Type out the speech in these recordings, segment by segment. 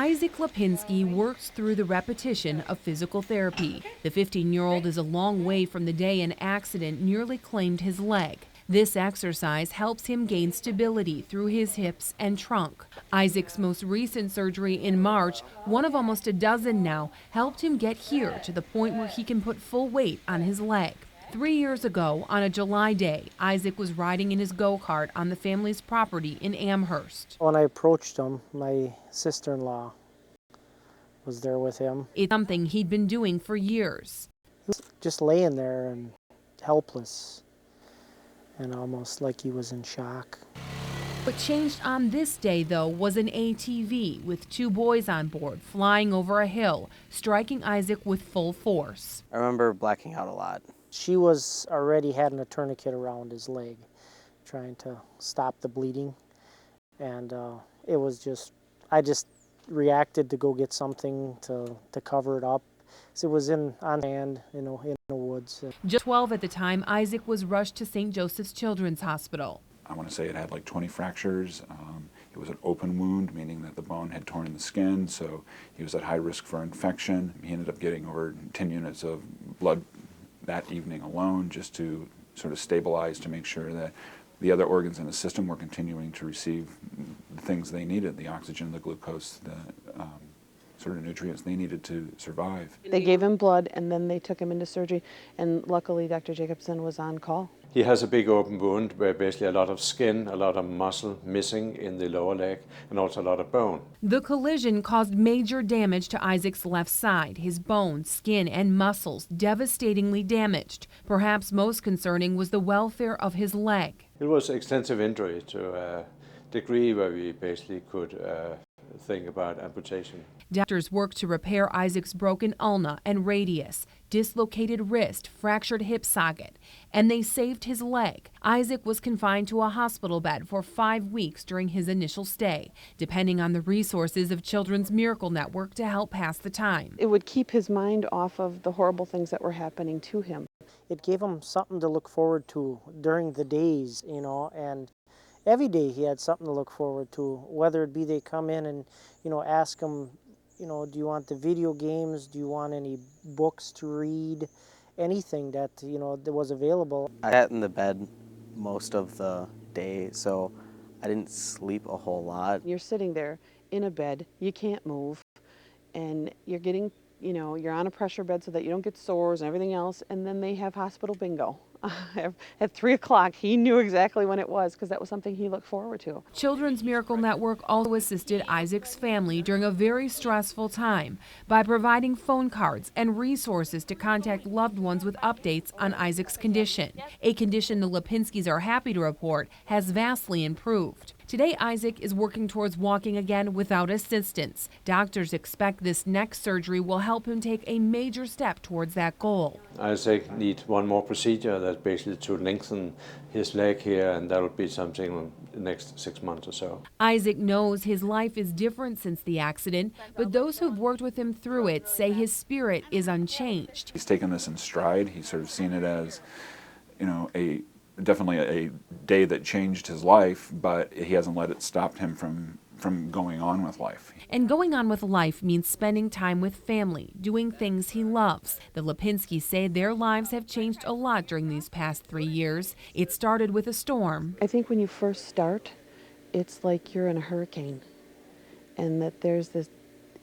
Isaac Lepinski works through the repetition of physical therapy. The 15-year-old is a long way from the day an accident nearly claimed his leg. This exercise helps him gain stability through his hips and trunk. Isaac's most recent surgery in March, one of almost a dozen now, helped him get here to the point where he can put full weight on his leg. 3 years ago, on a July day, Isaac was riding in his go-kart on the family's property in Amherst. When I approached him, my sister-in-law was there with him. It's something he'd been doing for years. He was just laying there and helpless and almost like he was in shock. What changed on this day, though, was an ATV with 2 boys on board flying over a hill, striking Isaac with full force. I remember blacking out a lot. She was already had a tourniquet around his leg, trying to stop the bleeding. And it was just, I just reacted to go get something to cover it up. So it was on land, in the woods. Just 12 at the time, Isaac was rushed to St. Joseph's Children's Hospital. I want to say it had like 20 fractures. It was an open wound, meaning that the bone had torn in the skin, so he was at high risk for infection. He ended up getting over 10 units of blood that evening alone, just to sort of stabilize, to make sure that the other organs in the system were continuing to receive the things they needed, the oxygen, the glucose, the sort of nutrients they needed to survive. They gave him blood and then they took him into surgery, and luckily Dr. Jacobson was on call. He has a big open wound where basically a lot of skin, a lot of muscle missing in the lower leg, and also a lot of bone. The collision caused major damage to Isaac's left side, his bones, skin, and muscles devastatingly damaged. Perhaps most concerning was the welfare of his leg. It was extensive injury to a degree where we basically could think about amputation. Doctors worked to repair Isaac's broken ulna and radius, dislocated wrist, fractured hip socket, and they saved his leg. Isaac was confined to a hospital bed for 5 weeks during his initial stay, depending on the resources of Children's Miracle Network to help pass the time. It would keep his mind off of the horrible things that were happening to him. It gave him something to look forward to during the days, and every day he had something to look forward to, whether it be they come in and, ask him, do you want the video games? Do you want any books to read? Anything that, that was available. I sat in the bed most of the day, so I didn't sleep a whole lot. You're sitting there in a bed, you can't move, and you're getting, you're on a pressure bed so that you don't get sores and everything else, and then they have hospital bingo. At 3 o'clock, he knew exactly when it was because that was something he looked forward to. Children's Miracle Network also assisted Isaac's family during a very stressful time by providing phone cards and resources to contact loved ones with updates on Isaac's condition, a condition the Lepinskis are happy to report has vastly improved. Today, Isaac is working towards walking again without assistance. Doctors expect this next surgery will help him take a major step towards that goal. Isaac needs one more procedure that's basically to lengthen his leg here, and that will be something in the next 6 months or so. Isaac knows his life is different since the accident, but those who've worked with him through it say his spirit is unchanged. He's taken this in stride. He's sort of seen it as, definitely a day that changed his life, but he hasn't let it stop him from going on with life. And going on with life means spending time with family, doing things he loves. The Lepinskis say their lives have changed a lot during these past 3 years. It started with a storm. I think when you first start, it's like you're in a hurricane, and that there's this,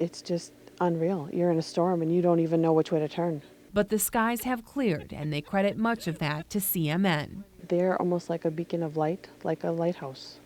it's just unreal. You're in a storm and you don't even know which way to turn. But the skies have cleared, and they credit much of that to CMN. They're almost like a beacon of light, like a lighthouse.